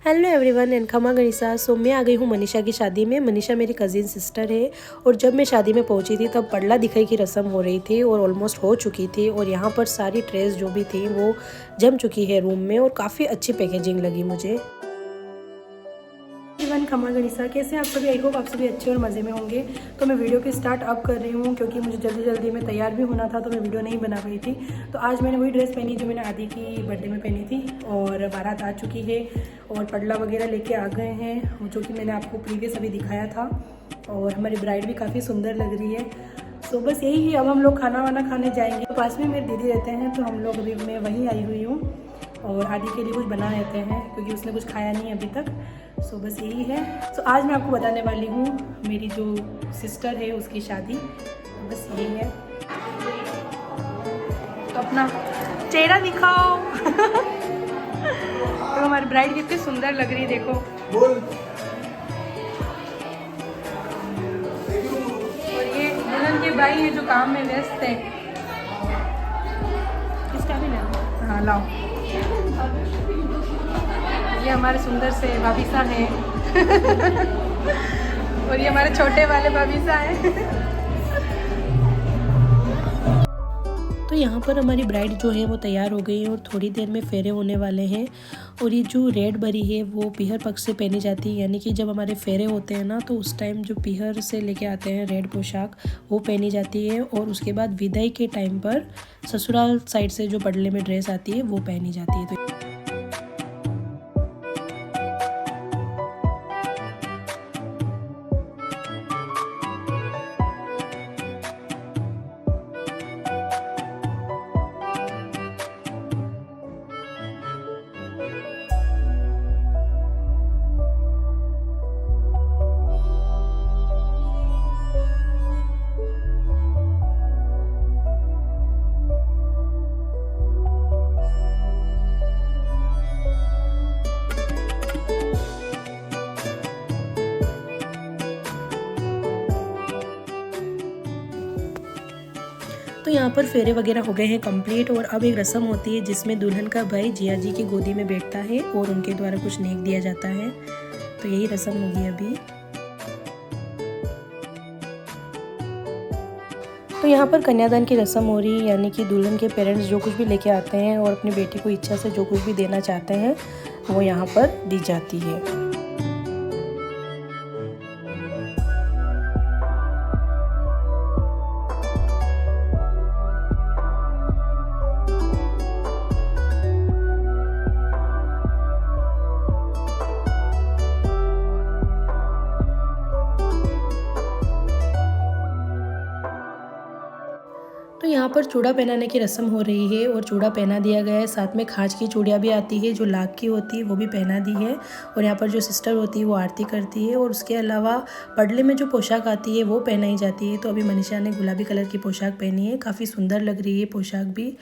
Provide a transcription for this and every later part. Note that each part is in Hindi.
हेलो एवरीवन एंड खमा गणिसा। सो मैं आ गई हूँ मनीषा की शादी में। मनीषा मेरी कज़िन सिस्टर है और जब मैं शादी में पहुँची थी तब पड़ला दिखाई की रस्म हो रही थी और ऑलमोस्ट हो चुकी थी और यहाँ पर सारी ड्रेस जो भी थी वो जम चुकी है रूम में और काफ़ी अच्छी पैकेजिंग लगी मुझे। एवरीवन खमा गणिसा, कैसे आप सभी? आई होप आप सभी अच्छे और मज़े में होंगे। तो मैं वीडियो की स्टार्ट अब कर रही हूँ क्योंकि मुझे जल्दी में तैयार भी होना था तो मैं वीडियो नहीं बना पाई थी। तो आज मैंने वही ड्रेस पहनी जो मैंने आदि की बर्थडे में पहनी थी और बारात आ चुकी है और पडला वगैरह लेके आ गए हैं जो कि मैंने आपको प्रीवियस अभी दिखाया था। और हमारी ब्राइड भी काफ़ी सुंदर लग रही है। तो बस यही है, अब हम लोग खाना वाना खाने जाएंगे। तो पास में मेरे दीदी रहते हैं तो हम लोग अभी मैं वहीं आई हुई हूँ और आदि के लिए कुछ बना रहते हैं क्योंकि उसने कुछ खाया नहीं अभी तक। सो बस यही है। सो आज मैं आपको बताने वाली हूँ मेरी जो सिस्टर है उसकी शादी। तो बस यही है। तो अपना चेहरा दिखाओ। तो हमारी ब्राइड कितनी सुंदर लग रही है, देखो। और ये दुल्हन के भाई है जो काम में व्यस्त है। इसका भी ना, हाँ लाओ। ये हमारे सुंदर से भाभीसा हैं। और ये हमारे छोटे वाले भाभीसा हैं। तो यहाँ पर हमारी ब्राइड जो है वो तैयार हो गई है और थोड़ी देर में फेरे होने वाले हैं। और ये जो रेड बरी है वो पीहर पक्ष से पहनी जाती है, यानी कि जब हमारे फेरे होते हैं ना तो उस टाइम जो पीहर से लेके आते हैं रेड पोशाक वो पहनी जाती है। और उसके बाद विदाई के टाइम पर ससुराल साइड से जो पडले में ड्रेस आती है वो पहनी जाती है। तो यहाँ पर फेरे वगैरह हो गए हैं कंप्लीट और अब एक रस्म होती है जिसमें दुल्हन का भाई जिया जी की गोदी में बैठता है और उनके द्वारा कुछ नेक दिया जाता है। तो यही रस्म होगी अभी। तो यहाँ पर कन्यादान की रस्म हो रही है, यानी कि दुल्हन के पेरेंट्स जो कुछ भी लेके आते हैं और अपनी बेटी को इच्छा से जो कुछ भी देना चाहते हैं वो यहाँ पर दी जाती है। तो यहाँ पर चूड़ा पहनाने की रस्म हो रही है और चूड़ा पहना दिया गया है। साथ में खांच की चूड़ियाँ भी आती है जो लाख की होती है, वो भी पहना दी है। और यहाँ पर जो सिस्टर होती है वो आरती करती है और उसके अलावा पडले में जो पोशाक आती है वो पहनाई जाती है। तो अभी मनीषा ने गुलाबी कलर की पोशाक पहनी है, काफ़ी सुंदर लग रही है पोशाक भी।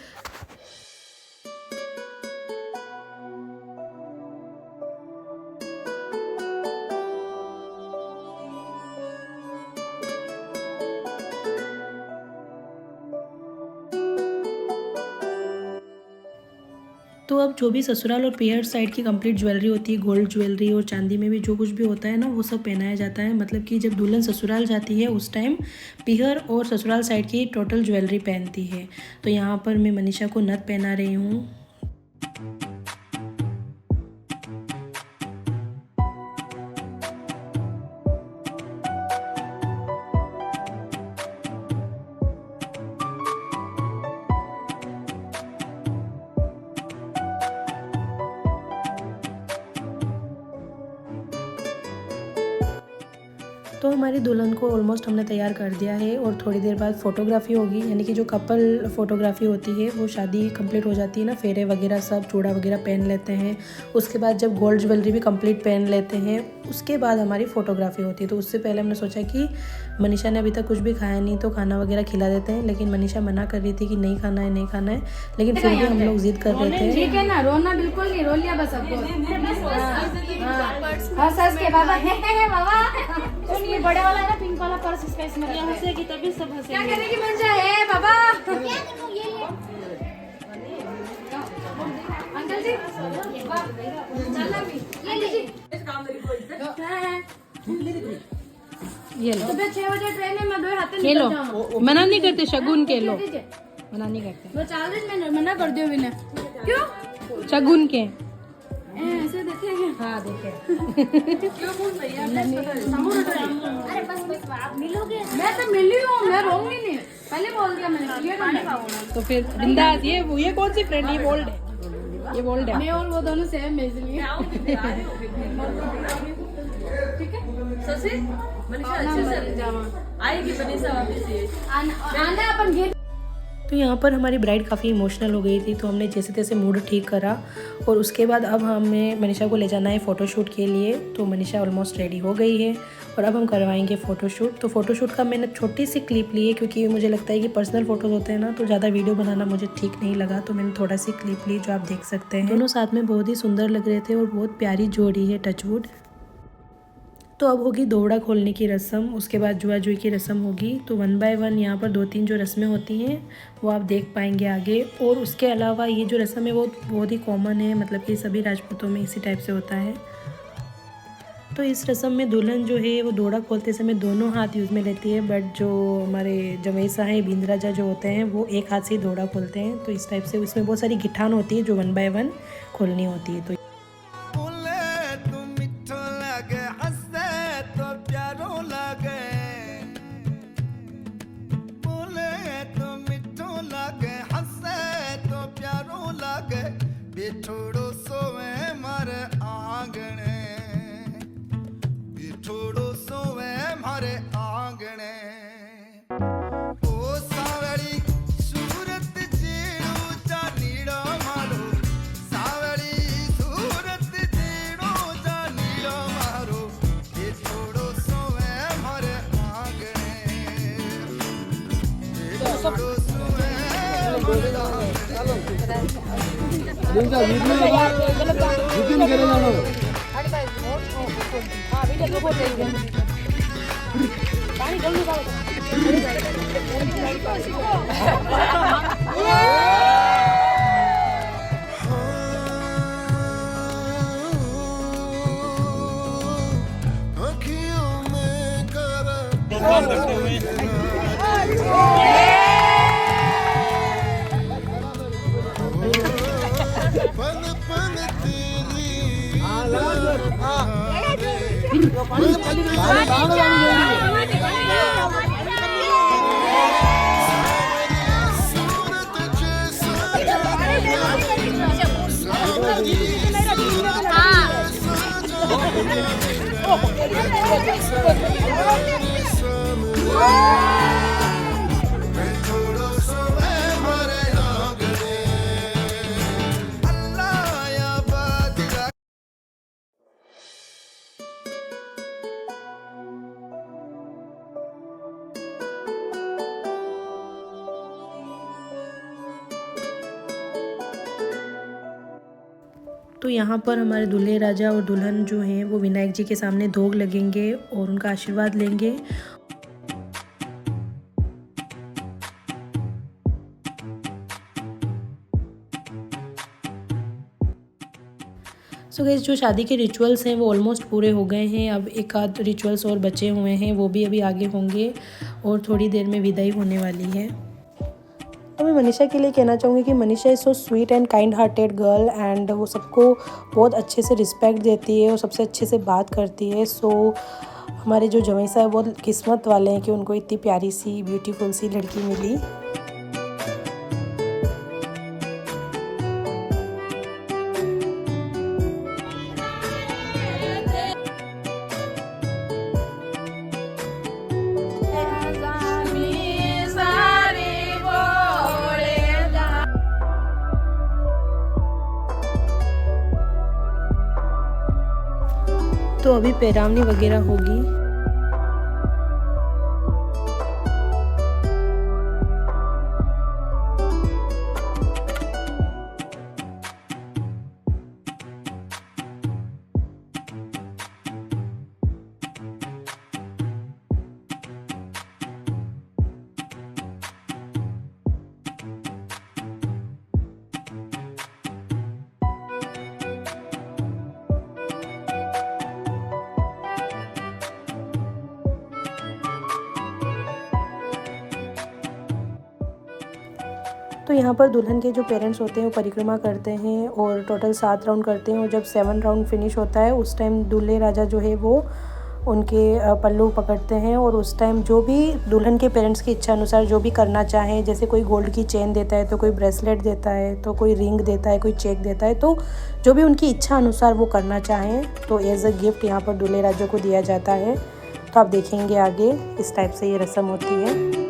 तो अब जो भी ससुराल और पीहर साइड की कंप्लीट ज्वेलरी होती है, गोल्ड ज्वेलरी और चांदी में भी जो कुछ भी होता है ना वो सब पहनाया जाता है। मतलब कि जब दुल्हन ससुराल जाती है उस टाइम पीहर और ससुराल साइड की टोटल ज्वेलरी पहनती है। तो यहाँ पर मैं मनीषा को नथ पहना रही हूँ। तो हमारी दुल्हन को ऑलमोस्ट हमने तैयार कर दिया है और थोड़ी देर बाद फ़ोटोग्राफी होगी, यानी कि जो कपल फ़ोटोग्राफी होती है वो शादी कंप्लीट हो जाती है ना, फेरे वगैरह सब चूड़ा वगैरह पहन लेते हैं। उसके बाद जब गोल्ड ज्वेलरी भी कंप्लीट पहन लेते हैं उसके बाद हमारी फ़ोटोग्राफी होती है। तो उससे पहले हमने सोचा कि मनीषा ने अभी तक कुछ भी खाया नहीं तो खाना वगैरह खिला देते हैं, लेकिन मनीषा मना कर रही थी कि नहीं खाना है, लेकिन फिर भी हम लोग जिद कर रहे थे। ठीक है ना, रोना बिल्कुल नहीं, रो लिया बस आपको। सुनिए, बड़े वाला है ना पिंक वाला पर्स, इसका इसमें हंसेगी तभी सब हंसेंगे। क्या करने की मंशा है बाबा? अंकल जी, ये लीजिए। ये लो, सुबह 6 बजे ट्रेन में मैं 2 हाथ ये लो, निकल जाऊंगा। मना नहीं करते, शगुन के लो, दीजिए। मना नहीं करते, 2-4 दिन में मना कर दियो विनय। क्यों? शगुन के। ऐसे देखेंगे। हाँ देखे। क्यों बोल रही है? अरे बस बस आप मिलोगे। मैं तो मिली हूँ, मैं रहूंगी नहीं। पहले बोल दिया मैंने, ये नहीं खाऊंगा। तो फिर बिंदास, ये कौन सी फ्रेंड, ये बोल्ड है, ये बोल्ड है। मैं और वो दोनों सेम है इसलिए। ठीक है? ससी मनीषा अच्छे से आएगी मनीषा वापस ये आना अपन गेट। तो यहाँ पर हमारी ब्राइड काफ़ी इमोशनल हो गई थी, तो हमने जैसे तैसे मूड ठीक करा और उसके बाद अब हमें मनीषा को ले जाना है फ़ोटोशूट के लिए। तो मनीषा ऑलमोस्ट रेडी हो गई है और अब हम करवाएंगे फ़ोटोशूट। तो फ़ोटोशूट का मैंने छोटी सी क्लिप ली है, क्योंकि मुझे लगता है कि पर्सनल फ़ोटोज़ होते हैं ना, तो ज़्यादा वीडियो बनाना मुझे ठीक नहीं लगा, तो मैंने थोड़ा सी क्लिप ली जो आप देख सकते हैं। दोनों साथ में बहुत ही सुंदर लग रहे थे और बहुत प्यारी जोड़ी है, टचवुड। तो अब होगी दोहड़ा खोलने की रस्म, उसके बाद जुआ जुई की रस्म होगी। तो 1 बाय 1 यहाँ पर 2-3 जो रस्में होती हैं वो आप देख पाएंगे आगे। और उसके अलावा ये जो रस्म है वो बहुत ही कॉमन है, मतलब कि सभी राजपूतों में इसी टाइप से होता है। तो इस रस्म में दुल्हन जो है वो दोहड़ा खोलते समय दोनों हाथ यूज़ में लेती है, बट जो हमारे जवई साहब बिंद राजा जो होते हैं वो एक हाथ से ही दोहड़ा खोलते हैं। तो इस टाइप से इसमें बहुत सारी गिठान होती है जो 1 बाय 1 खोलनी होती है। तो बिछोड़ो सोवे मारे आंगणे, बिछोड़ो सोवे मारे आंगणे। ओ सावड़ी सूरत जेड़ो जानीड़ो मारो, सावड़ी सूरत जेड़ो जानीड़ो मारो, बिछोड़ो सोवे मारे आंगणे, बिछोड़ो सोवे मारे आंगणे। तो यहाँ पर हमारे दूल्हे राजा और दुल्हन जो हैं वो विनायक जी के सामने धोग लगेंगे और उनका आशीर्वाद लेंगे। सो गाइस, जो शादी के रिचुअल्स हैं वो ऑलमोस्ट पूरे हो गए हैं। अब एक आध रिचुअल्स और बचे हुए हैं, वो भी अभी आगे होंगे और थोड़ी देर में विदाई होने वाली है। तो मैं मनीषा के लिए कहना चाहूँगी कि Manisha is so sweet and kind hearted girl, and वो सबको बहुत अच्छे से रिस्पेक्ट देती है और सबसे अच्छे से बात करती है। सो हमारे जो जवाई साहब बहुत किस्मत वाले हैं कि उनको इतनी प्यारी सी ब्यूटीफुल सी लड़की मिली। तो अभी पैरावनी वगैरह होगी। तो यहाँ पर दुल्हन के जो पेरेंट्स होते हैं वो परिक्रमा करते हैं और टोटल 7 राउंड करते हैं और जब 7 राउंड फिनिश होता है उस टाइम दूल्हे राजा जो है वो उनके पल्लू पकड़ते हैं और उस टाइम जो भी दुल्हन के पेरेंट्स की इच्छा अनुसार जो भी करना चाहें, जैसे कोई गोल्ड की चेन देता है तो कोई ब्रेसलेट देता है तो कोई रिंग देता है, कोई चेक देता है, तो जो भी उनकी इच्छा अनुसार वो करना चाहें तो एज अ गिफ्ट यहाँ पर दूल्हे राजा को दिया जाता है। तो आप देखेंगे आगे इस टाइप से ये रस्म होती है।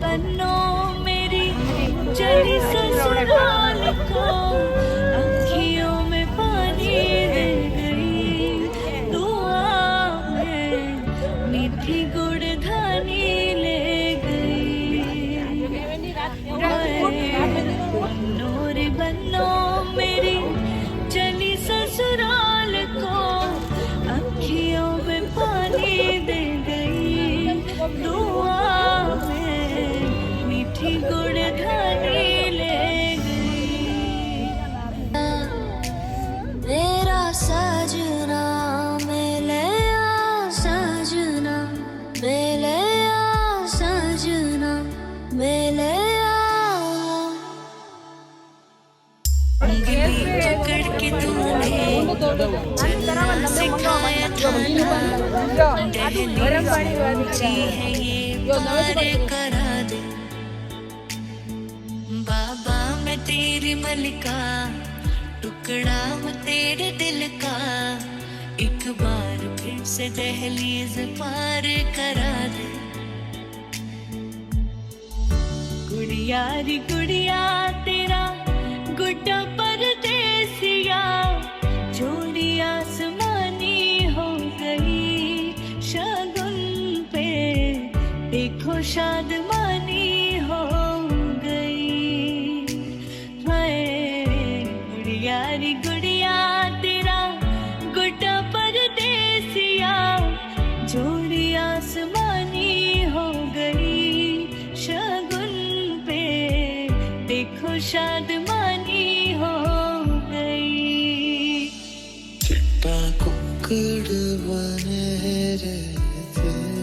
बनो मेरी चली ससुराल को, अखियों में पानी दे गई, दुआ में मीठी गुड़धानी ले गई। नूर बनो मेरी चली ससुराल को, अखियों में पानी दे गई, दुआ गुड़धानी ले गई। मेरा सजना मिले आ सजना, मिले आ सजना, मिले उंगली पकड़ के तूने चलना सिखाया था ना, दहलीज ऊंची है ये पार करा दे। बाबा मैं तेरी मलिका, टुकड़ा मैं तेरे दिल का, एक बार फिर से दहलीज पार करा दे। गुड़िया री गुड़िया तेरा गुड्डा परदेसिया, जोड़ी आसमानी हो गई, शगुन पे देखो शादमानी हो गुड़िया तेरा गुड्डा परदेसिया, जोड़ी आसमानी हो गई, शगुन पे देखो शादमानी हो गई। चिट्टा कुकड़